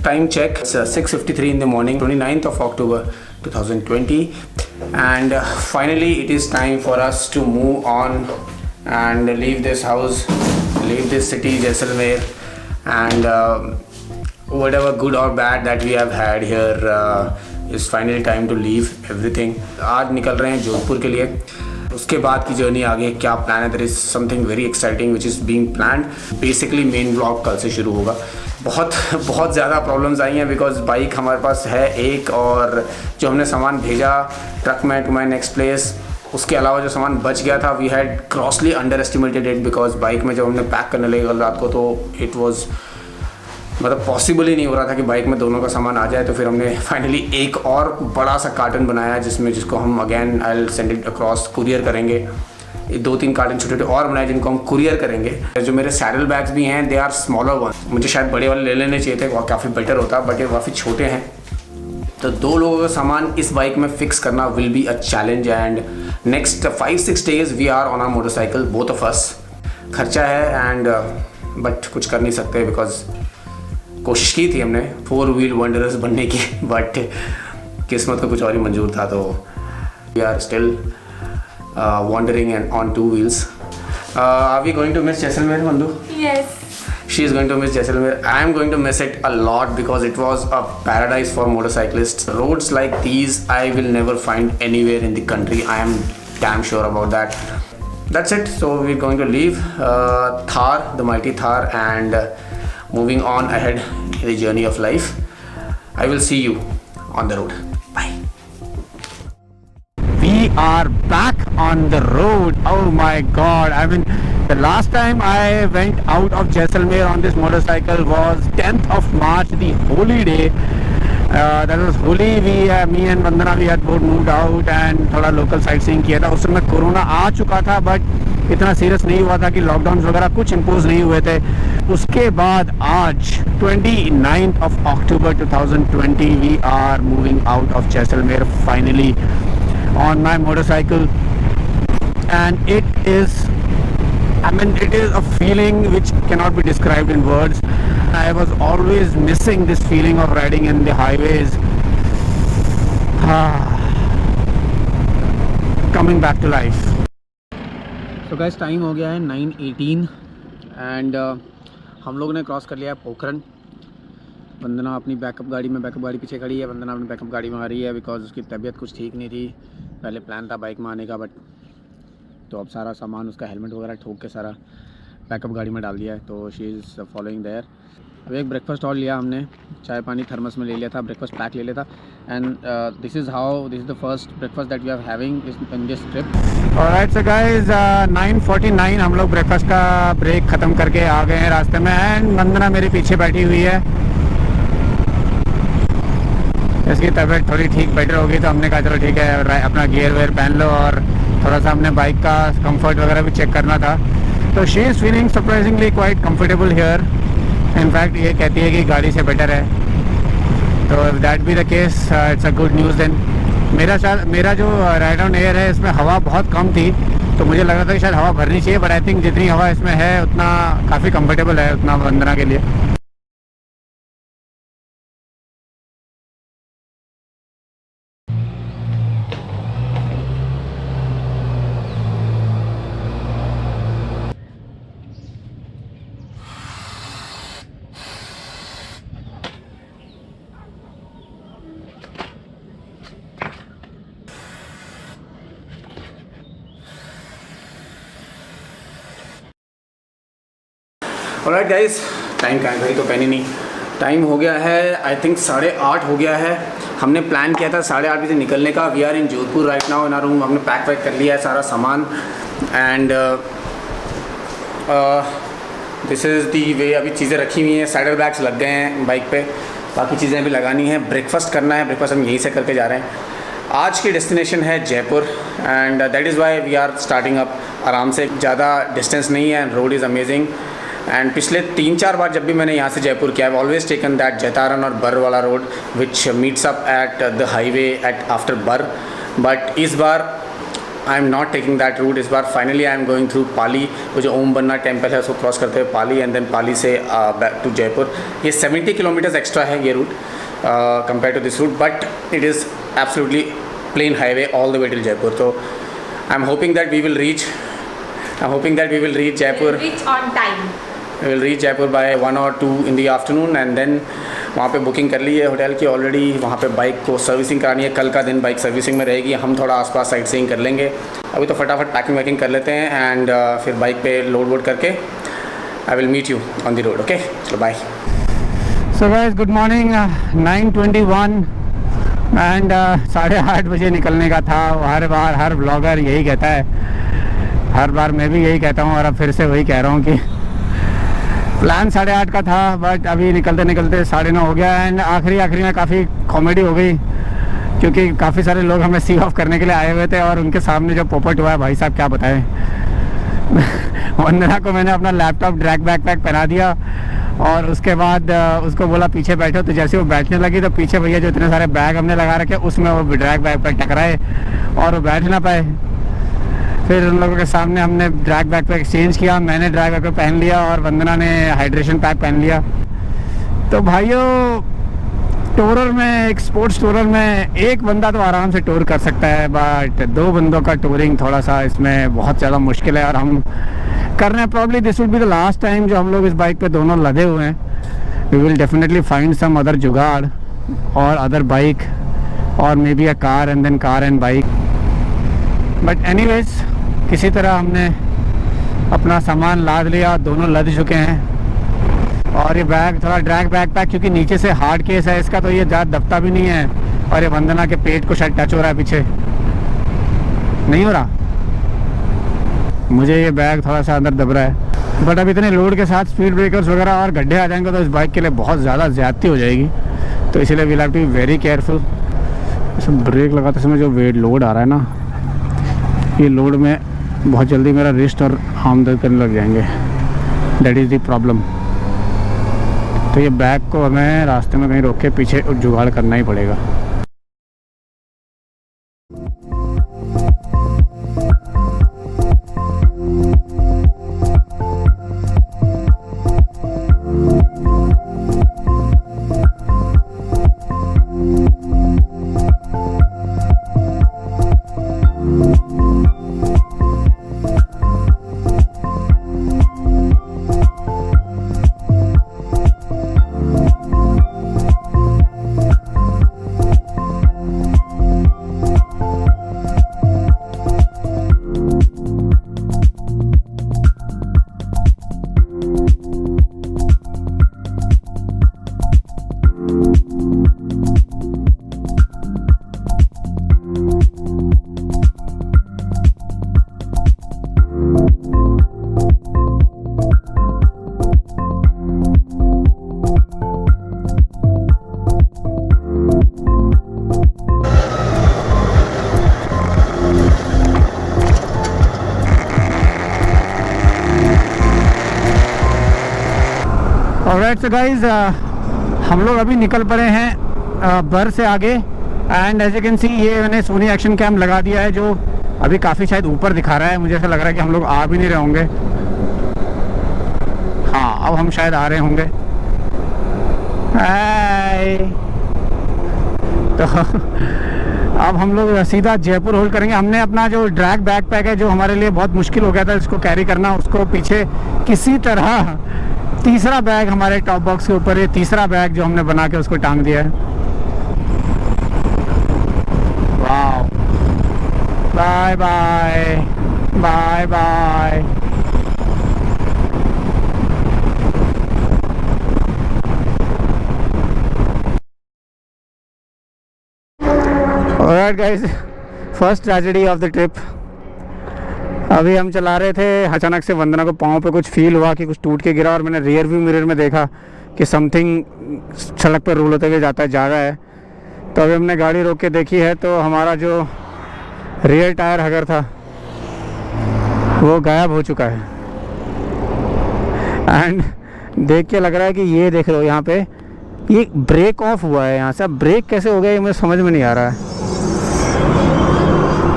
time check. It's 6:53 in the morning, 29th of October 2020, and finally it is time for us to move on and leave this house, leave this city, Jaisalmer, and whatever good or bad that we have had here is finally time to leave everything. आज निकल रहे हैं जोधपुर के लिए. उसके बाद की journey आगे क्या प्लान है, there is something very exciting which is being planned. Basically मेन ब्लॉग कल से शुरू होगा. बहुत ज़्यादा प्रॉब्लम्स आई हैं बिकॉज बाइक हमारे पास है एक, और जो हमने सामान भेजा ट्रक में टू माई नेक्स्ट प्लेस, उसके अलावा जो सामान बच गया था we had grossly underestimated it, because bike में जब हमने पैक करने लगे कल रात को तो इट वॉज मतलब पॉसिबल ही नहीं हो रहा था कि बाइक में दोनों का सामान आ जाए. तो फिर हमने फाइनली एक और बड़ा सा कार्टन बनाया जिसको हम again I will send it across, courier करेंगे. 2-3 कार्टन छोटे छोटे और बनाए जिनको हम कुरियर करेंगे. जो मेरे सैडल बैग्स भी हैं दे आर स्मॉलर वन. मुझे शायद बड़े वाले ले लेने चाहिए थे, वो काफ़ी बेटर होता, बट ये काफ़ी छोटे हैं. तो 2 लोगों का सामान इस बाइक में फिक्स करना will be a challenge. And next 5-6 days we are on our motorcycle both of us. खर्चा है एंड बट कुछ कर नहीं सकते बिकॉज कोशिश की थी हमने 4 wheel wanderers बनने की, बट किस्मत को कुछ और ही मंजूर था. तो we are still wandering and on 2 wheels. Are we going to miss Jaisalmer, Mandu? Yes. She is going to miss Jaisalmer. I am going to miss it a lot because it was a paradise for motorcyclists. Roads like these I will never find anywhere in the country. I am damn sure about that. That's it. So we're going to leave Thar, the mighty Thar, and moving on ahead in the journey of life. I will see you on the road. Bye. We are back on the road. Oh my god, I mean the last time I went out of Jaisalmer on this motorcycle was 10th of March, the holy day. That was Holi. Me and Vandana, we had both moved out and थोड़ा local sightseeing किया था. उस समय corona आ चुका था but इतना serious नहीं हुआ था कि लॉकडाउन वगैरह कुछ इम्पोज नहीं हुए थे. उसके बाद आज 29th of October 2020 we are moving out of Jaisalmer finally on my motorcycle, and it is a feeling which cannot be described in words. I was always missing this feeling of riding in the highways. Coming back to life. So guys, time हो गया है 9:18 and हम लोगों ने cross कर लिया है पोखरन. वंदना अपनी बैकअप गाड़ी पीछे खड़ी है. वंदना अपनी बैकअप गाड़ी में आ रही है बिकॉज उसकी तबीयत कुछ ठीक नहीं थी. पहले प्लान था बाइक में आने का, बट तो अब सारा सामान उसका हेलमेट वगैरह ठोक के सारा बैकअप गाड़ी में डाल दिया है. तो शी इज़ फॉलोइंग देयर. अब एक ब्रेकफास्ट और लिया हमने, चाय पानी थर्मस में ले लिया था, ब्रेकफास्ट पैक ले लिया था. And this is the first breakfast that we are having in this trip. Alright so guys, 9:49 हम लोग ब्रेकफास्ट का ब्रेक ख़त्म करके आ गए हैं रास्ते में. एंड वंदना मेरे पीछे बैठी हुई है. इसकी तबीयत थोड़ी ठीक बेटर होगी तो हमने कहा चलो ठीक है अपना गियर वेयर पहन लो, और थोड़ा सा हमने बाइक का कंफर्ट वगैरह भी चेक करना था. तो she is feeling surprisingly quite comfortable here. In fact ये कहती है कि गाड़ी से बेटर है. तो if that be the case it's a good news then. मेरा जो राइड ऑन एयर है इसमें हवा बहुत कम थी, तो मुझे लग रहा था कि शायद हवा भरनी चाहिए, बट आई थिंक जितनी हवा इसमें है उतना काफ़ी कंफर्टेबल है, उतना वंदना के लिए. ऑलराइट गाइस, टाइम का घड़ी तो पहनी नहीं, टाइम हो गया है आई थिंक 8:30 हो गया है. हमने प्लान किया था 8:30 बजे निकलने का. We are in Jodhpur right now in our room. हमने पैक कर लिया है सारा सामान and this is the way. अभी चीज़ें रखी हुई हैं, सैडल बैग्स लग गए हैं बाइक पे, बाकी चीज़ें भी लगानी हैं. ब्रेकफास्ट करना है, ब्रेकफास्ट हम यहीं से करके जा रहे हैं. आज की डेस्टिनेशन है Jaipur and that is why we are starting up आराम से. ज़्यादा डिस्टेंस नहीं है, रोड इज़ अमेजिंग. एंड पिछले 3-4 बार जब भी मैंने यहाँ से जयपुर किया, I always taken that Jaitaran और बर वाला road which meets up at the highway at after Bar. But इस बार I am not taking that route इस बार. Finally I am going through Pali. वो जो ओम बन्ना टेम्पल है उसको क्रॉस करते हुए पाली एंड देन पाली से बैक टू जयपुर. ये 70 किलोमीटर्स एक्स्ट्रा है ये route compare to this route, but it is absolutely plain highway all the way till Jaipur. तो I am hoping that we will reach Jaipur. Reach on time. We will reach Jaipur by 1 or 2 in the afternoon and then वहाँ पे booking कर ली है hotel की already. वहाँ पे bike को servicing करानी है. कल का दिन बाइक सर्विसिंग में रहेगी. हम थोड़ा आसपास साइट सीइंग कर लेंगे. अभी तो फटाफट पैकिंग वैकिंग कर लेते हैं एंड फिर बाइक पे लोड वोड करके I will meet you on the road. Okay, चलो bye. So guys, good morning. 9:21 and 8:30 बजे निकलने का था. हर बार हर ब्लॉगर यही कहता है, हर बार मैं भी यही कहता हूँ और अब फिर से वही कह रहा हूँ कि प्लान 8:30 का था, बट अभी निकलते निकलते 9:30 हो गया. एंड आखिरी में काफ़ी कॉमेडी हो गई क्योंकि काफ़ी सारे लोग हमें सी ऑफ करने के लिए आए हुए थे और उनके सामने जो पोपट हुआ है भाई साहब क्या बताएं. वंदना को मैंने अपना लैपटॉप ड्रैग बैकपैक पहना दिया और उसके बाद उसको बोला पीछे बैठो. तो जैसे वो बैठने लगी तो पीछे भैया जो इतने सारे बैग हमने लगा रखे उसमें वो ड्रैग बैकपैक टकराए और वो बैठ ना पाए. फिर उन लोगों के सामने हमने ड्रैग बैकपैक एक्सचेंज किया. मैंने ड्रैग बैकपैक पहन लिया और वंदना ने हाइड्रेशन पैक पहन लिया. तो भाइयों, टूरर में, एक स्पोर्ट्स टूरर में एक बंदा तो आराम से टूर कर सकता है, बट 2 बंदों का टूरिंग थोड़ा सा इसमें बहुत ज़्यादा मुश्किल है और हम कर रहे हैं. Probably this will be the last time जो हम लोग इस बाइक पे दोनों लदे हुए हैं. We will definitely find some other jugaad और अदर बाइक और maybe a car and then car and bike. But anyways, किसी तरह हमने अपना सामान लाद लिया. दोनों लद चुके हैं और ये बैग थोड़ा ड्रैग बैकपैक क्योंकि नीचे से हार्ड केस है इसका, तो ये ज़्यादा दबता भी नहीं है. और ये वंदना के पेट को शायद टच हो रहा है, पीछे नहीं हो रहा. मुझे ये बैग थोड़ा सा अंदर दब रहा है. बट अब इतने लोड के साथ स्पीड ब्रेकर्स वगैरह और गड्ढे आ जाएंगे तो इस बाइक के लिए बहुत ज़्यादा ज़्यादती हो जाएगी. तो इसीलिए we have to be very careful. Brake लगाते समय जो वेट लोड आ रहा है ना, ये लोड में बहुत जल्दी मेरा रिस्ट और आर्म दर्द करने लग जाएंगे. That is the problem. तो ये बैग को हमें रास्ते में कहीं रोक के पीछे जुगाड़ करना ही पड़ेगा. ऑलराइट, सो गाइज, हम लोग अभी निकल पड़े हैं बर से आगे. And as you can see ये मैंने सोनी एक्शन कैम लगा दिया है जो अभी काफ़ी शायद ऊपर दिखा रहा है. मुझे ऐसा लग रहा है कि हम लोग आ भी नहीं रहे होंगे. हाँ, अब हम शायद आ रहे होंगे. तो अब हम लोग सीधा जयपुर होल्ड करेंगे. हमने अपना जो ड्रैग बैकपैक है जो हमारे लिए बहुत मुश्किल हो गया था इसको कैरी करना, उसको पीछे किसी तरह तीसरा बैग हमारे टॉप बॉक्स के ऊपर, ये तीसरा बैग जो हमने बना के उसको टांग दिया है. वाह, bye bye bye bye. Alright guys, first tragedy of the trip. अभी हम चला रहे थे, अचानक से वंदना को पाँव पे कुछ फील हुआ कि कुछ टूट के गिरा और मैंने रियर व्यू मिरर में देखा कि समथिंग सड़क पर रोल होते हुए जा रहा है. तो अभी हमने गाड़ी रोक के देखी है तो हमारा जो रियर टायर हगर था वो गायब हो चुका है. एंड देख के लग रहा है कि ये देख लो यहाँ पे ये ब्रेक ऑफ हुआ है यहाँ से. अब ब्रेक कैसे हो गया ये मुझे समझ में नहीं आ रहा है.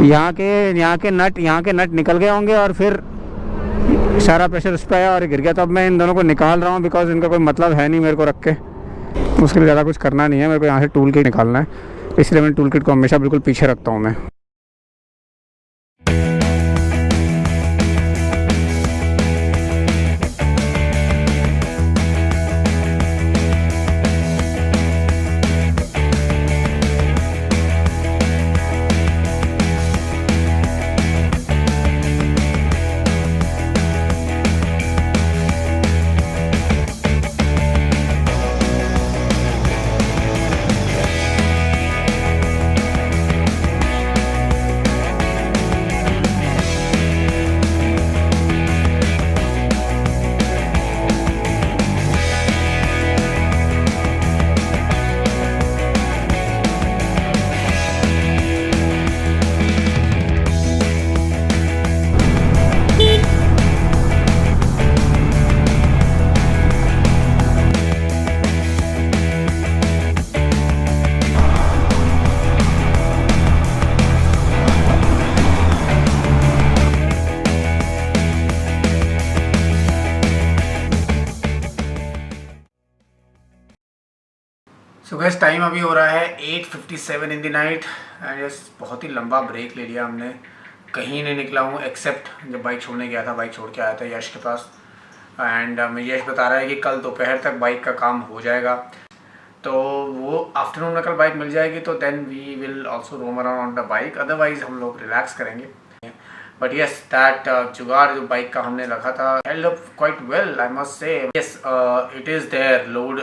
यहाँ के नट निकल गए होंगे और फिर सारा प्रेशर उस पर आया और गिर गया। तो अब मैं इन दोनों को निकाल रहा हूँ बिकॉज इनका कोई मतलब है नहीं मेरे को रख के, उसके लिए ज़्यादा कुछ करना नहीं है। मेरे को यहाँ से टूल किट निकालना है, इसलिए मैं टूल किट को हमेशा बिल्कुल पीछे रखता हूँ मैं। सो गैस टाइम अभी हो रहा है 8:57 in the night and yes बहुत ही लंबा ब्रेक ले लिया हमने। कहीं नहीं निकला हूँ एक्सेप्ट जब बाइक छोड़ने गया था, बाइक छोड़ के आया था यश के पास। एंड यश बता रहा है कि कल दोपहर तक बाइक का काम हो जाएगा, तो वो आफ्टरनून में कल बाइक मिल जाएगी तो then we will also roam around on the bike, otherwise हम लोग रिलैक्स करेंगे। बट यस दैट जुगाड़ जो बाइक का हमने रखा था held up quite well I must say. Yes it is there, load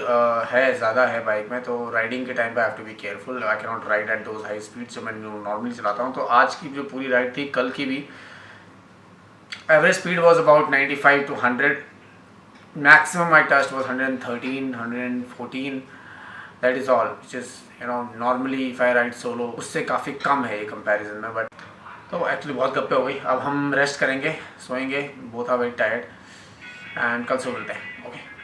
है ज़्यादा है बाइक में, तो राइडिंग के टाइम पे I have to be careful. I can not ride at those high speed जो मैं नॉर्मली चलाता हूँ। तो आज की जो पूरी राइड थी, कल की भी average speed was about 95 to 100, maximum I touched was 113, 114, that is all which is normally if I ride solo उससे काफ़ी कम है ये कंपैरिजन में। बट तो एक्चुअली बहुत गप्पे हो गई, अब हम रेस्ट करेंगे, सोएंगे, both are very tired and कल सो मिलते हैं। ओके।